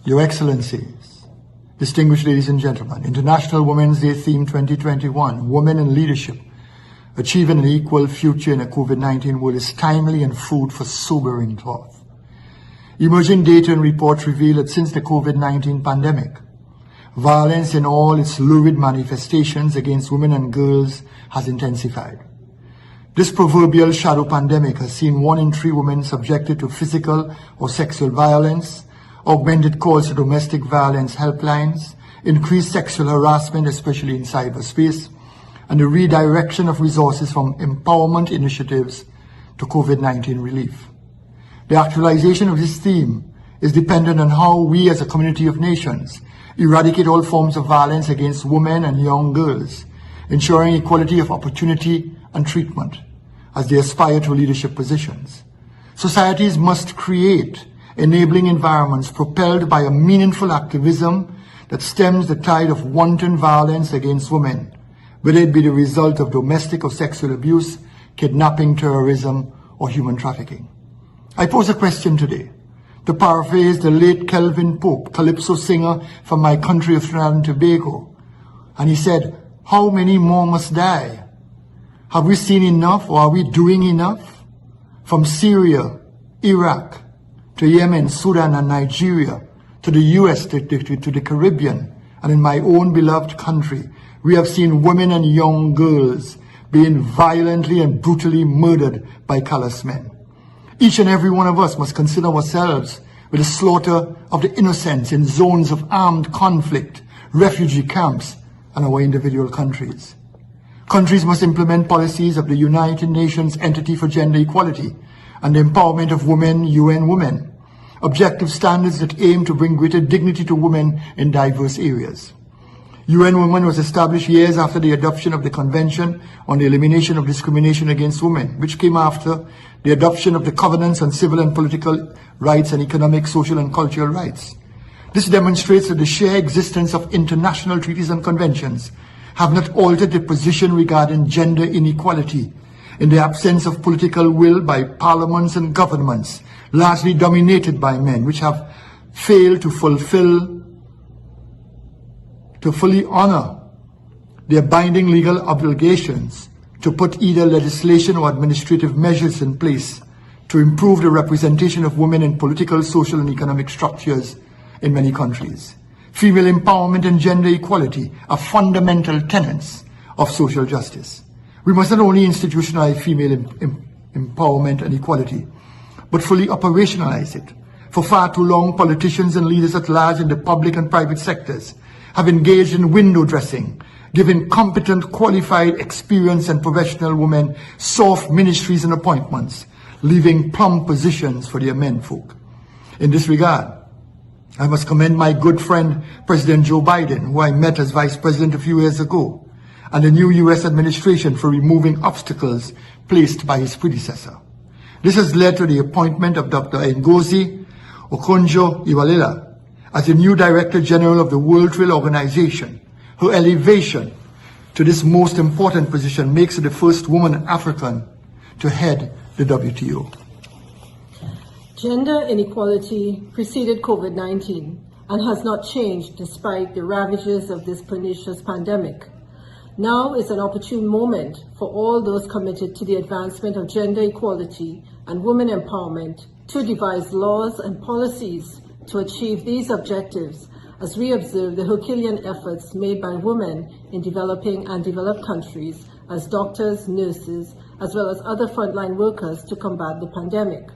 Your Excellencies, distinguished ladies and gentlemen, International Women's Day theme 2021, Women in Leadership, Achieving an Equal Future in a COVID-19 World, is timely and food for sobering thought. Emerging data and reports reveal that since the COVID-19 pandemic, violence in all its lurid manifestations against women and girls has intensified. This proverbial shadow pandemic has seen 1 in 3 women subjected to physical or sexual violence, augmented calls to domestic violence helplines, increased sexual harassment, especially in cyberspace, and the redirection of resources from empowerment initiatives to COVID-19 relief. The actualization of this theme is dependent on how we as a community of nations eradicate all forms of violence against women and young girls, ensuring equality of opportunity and treatment as they aspire to leadership positions. Societies must create enabling environments propelled by a meaningful activism that stems the tide of wanton violence against women, whether it be the result of domestic or sexual abuse, kidnapping, terrorism, or human trafficking. I pose a question today, to paraphrase the late Kelvin Pope, calypso singer from my country of Trinidad and Tobago, and he said, "How many more must die? Have we seen enough, or are we doing enough?" From Syria, Iraq, to Yemen, Sudan, and Nigeria, to the US, to the Caribbean, and in my own beloved country, we have seen women and young girls being violently and brutally murdered by callous men. Each and every one of us must consider ourselves with the slaughter of the innocents in zones of armed conflict, refugee camps, and our individual countries. Countries must implement policies of the United Nations Entity for Gender Equality and the Empowerment of Women, UN Women, objective standards that aim to bring greater dignity to women in diverse areas. UN Women was established years after the adoption of the Convention on the Elimination of Discrimination Against Women, which came after the adoption of the Covenants on Civil and Political Rights and Economic, Social and Cultural Rights. This demonstrates that the sheer existence of international treaties and conventions have not altered the position regarding gender inequality in the absence of political will by parliaments and governments, largely dominated by men, which have failed to fully honor their binding legal obligations to put either legislation or administrative measures in place to improve the representation of women in political, social, and economic structures in many countries. Female empowerment and gender equality are fundamental tenets of social justice. We must not only institutionalize female empowerment and equality, but fully operationalize it. For far too long, politicians and leaders at large in the public and private sectors have engaged in window dressing, giving competent, qualified, experienced, and professional women soft ministries and appointments, leaving plumb positions for their menfolk. In this regard, I must commend my good friend, President Joe Biden, who I met as Vice President a few years ago, and the new U.S. administration for removing obstacles placed by his predecessor. This has led to the appointment of Dr. Ngozi Okonjo-Iweala as the new Director General of the World Trade Organization. Her elevation to this most important position makes her the first woman African to head the WTO. Gender inequality preceded COVID-19 and has not changed despite the ravages of this pernicious pandemic. Now is an opportune moment for all those committed to the advancement of gender equality and women empowerment to devise laws and policies to achieve these objectives as we observe the Herculean efforts made by women in developing and developed countries as doctors, nurses, as well as other frontline workers to combat the pandemic.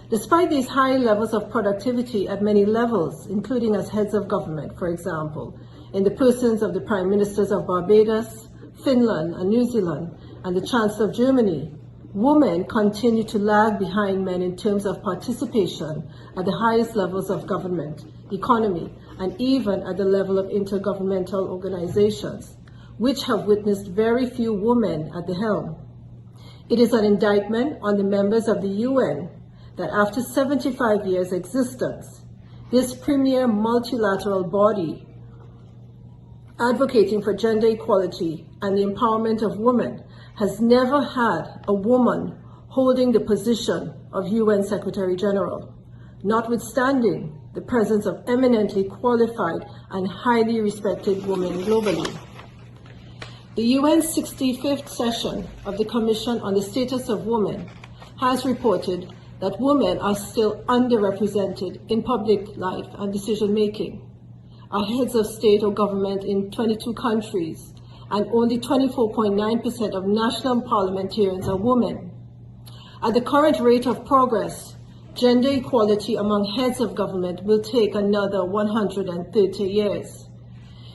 Despite these high levels of productivity at many levels, including as heads of government, for example, in the persons of the Prime Ministers of Barbados, Finland, and New Zealand, and the Chancellor of Germany, women continue to lag behind men in terms of participation at the highest levels of government, economy, and even at the level of intergovernmental organizations, which have witnessed very few women at the helm. It is an indictment on the members of the UN that after 75 years' existence, this premier multilateral body advocating for gender equality and the empowerment of women has never had a woman holding the position of UN Secretary General, notwithstanding the presence of eminently qualified and highly respected women globally. The UN's 65th session of the Commission on the Status of Women has reported that women are still underrepresented in public life and decision-making, are heads of state or government in 22 countries, and only 24.9% of national parliamentarians are women. At the current rate of progress, gender equality among heads of government will take another 130 years.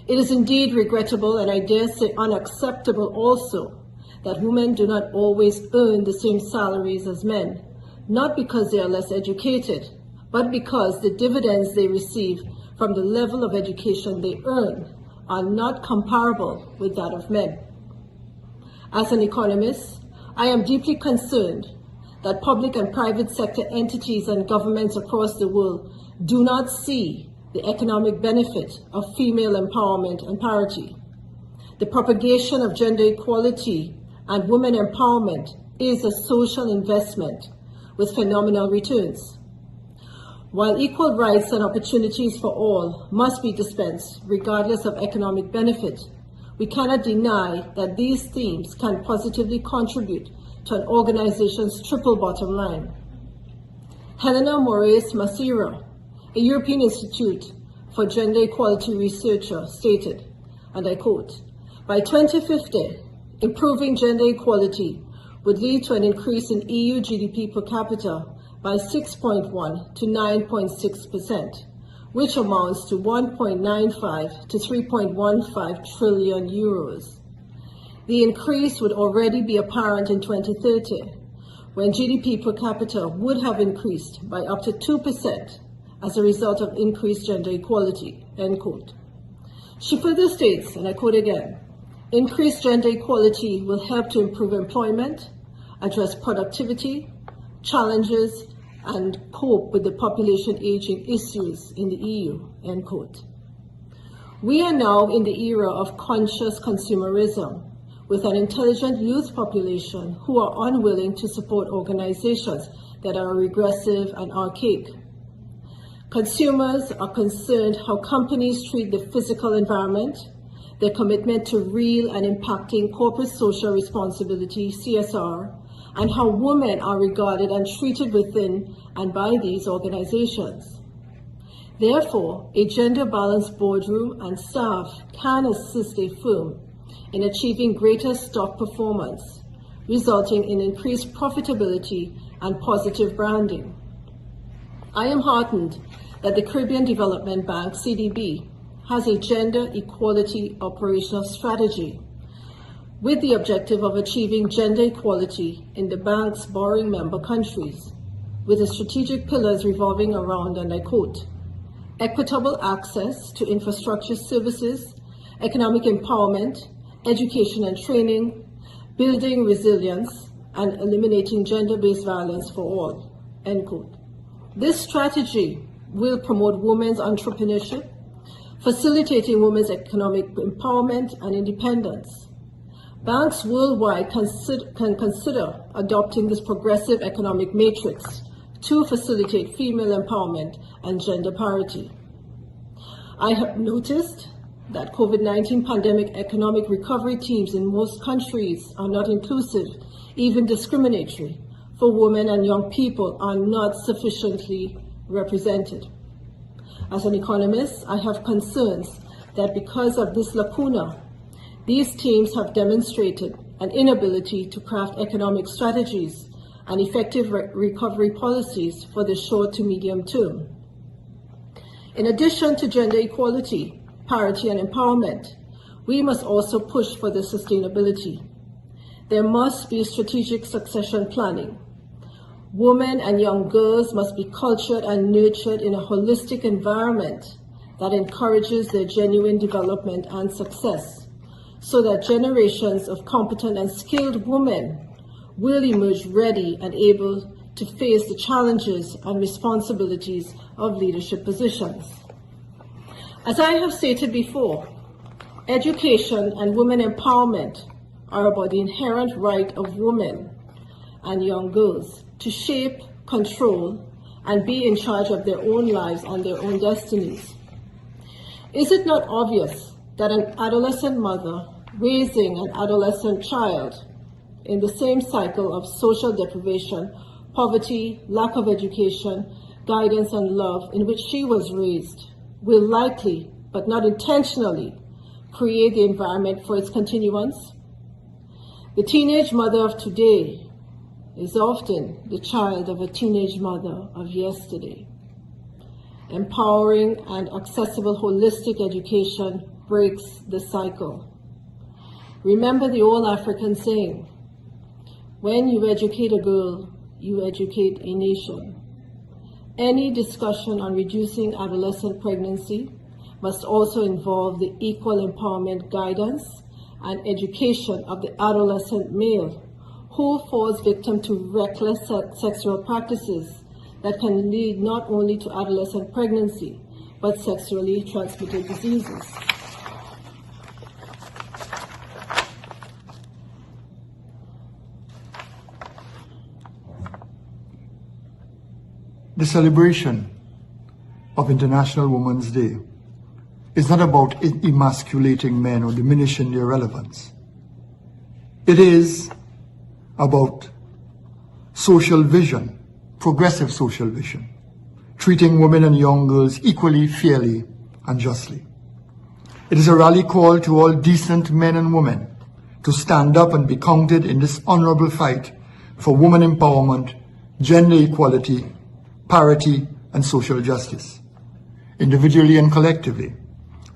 It is indeed regrettable, and I dare say unacceptable also, that women do not always earn the same salaries as men, not because they are less educated, but because the dividends they receive from the level of education they earn are not comparable with that of men. As an economist, I am deeply concerned that public and private sector entities and governments across the world do not see the economic benefit of female empowerment and parity. The propagation of gender equality and women empowerment is a social investment with phenomenal returns. While equal rights and opportunities for all must be dispensed regardless of economic benefit, we cannot deny that these themes can positively contribute to an organization's triple bottom line. Helena Moraes Macira, a European Institute for Gender Equality researcher, stated, and I quote, "By 2050, improving gender equality would lead to an increase in EU GDP per capita by 6.1 to 9.6%, which amounts to 1.95 to 3.15 trillion euros. The increase would already be apparent in 2030, when GDP per capita would have increased by up to 2% as a result of increased gender equality," end quote. She further states, and I quote again, "Increased gender equality will help to improve employment, address productivity, challenges, and cope with the population aging issues in the EU," end quote. We are now in the era of conscious consumerism, with an intelligent youth population who are unwilling to support organizations that are regressive and archaic. Consumers are concerned how companies treat the physical environment, their commitment to real and impacting corporate social responsibility, CSR, and how women are regarded and treated within and by these organizations. Therefore, a gender-balanced boardroom and staff can assist a firm in achieving greater stock performance, resulting in increased profitability and positive branding. I am heartened that the Caribbean Development Bank, CDB, has a gender equality operational strategy with the objective of achieving gender equality in the bank's borrowing member countries, with the strategic pillars revolving around, and I quote, "equitable access to infrastructure services, economic empowerment, education and training, building resilience, and eliminating gender-based violence for all," end quote. This strategy will promote women's entrepreneurship, facilitating women's economic empowerment and independence. Banks worldwide can consider adopting this progressive economic matrix to facilitate female empowerment and gender parity. I have noticed that COVID-19 pandemic economic recovery teams in most countries are not inclusive, even discriminatory, for women and young people are not sufficiently represented. As an economist, I have concerns that because of this lacuna, these teams have demonstrated an inability to craft economic strategies and effective recovery policies for the short to medium term. In addition to gender equality, parity, and empowerment, we must also push for the sustainability. There must be strategic succession planning. Women and young girls must be cultured and nurtured in a holistic environment that encourages their genuine development and success, so that generations of competent and skilled women will emerge ready and able to face the challenges and responsibilities of leadership positions. As I have stated before, education and women empowerment are about the inherent right of women and young girls to shape, control, and be in charge of their own lives and their own destinies. Is it not obvious that an adolescent mother raising an adolescent child in the same cycle of social deprivation, poverty, lack of education, guidance, and love in which she was raised will likely, but not intentionally, create the environment for its continuance? The teenage mother of today is often the child of a teenage mother of yesterday. Empowering and accessible holistic education breaks the cycle. Remember the old African saying, when you educate a girl, you educate a nation. Any discussion on reducing adolescent pregnancy must also involve the equal empowerment, guidance, and education of the adolescent male who falls victim to reckless sexual practices that can lead not only to adolescent pregnancy, but sexually transmitted diseases. The celebration of International Women's Day is not about emasculating men or diminishing their relevance. It is about social vision, progressive social vision, treating women and young girls equally, fairly, and justly. It is a rally call to all decent men and women to stand up and be counted in this honorable fight for women empowerment, gender equality, parity, and social justice. Individually and collectively,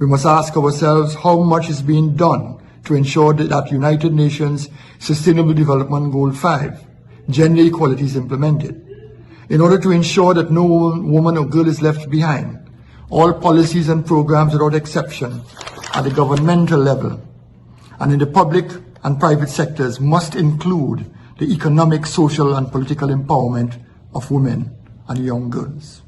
we must ask ourselves how much is being done to ensure that United Nations Sustainable Development Goal 5, gender equality, is implemented. In order to ensure that no woman or girl is left behind, all policies and programs without exception at the governmental level and in the public and private sectors must include the economic, social, and political empowerment of women and young girls.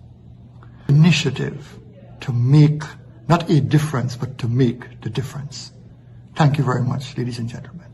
Initiative to make not a difference, but to make the difference. Thank you very much, ladies and gentlemen.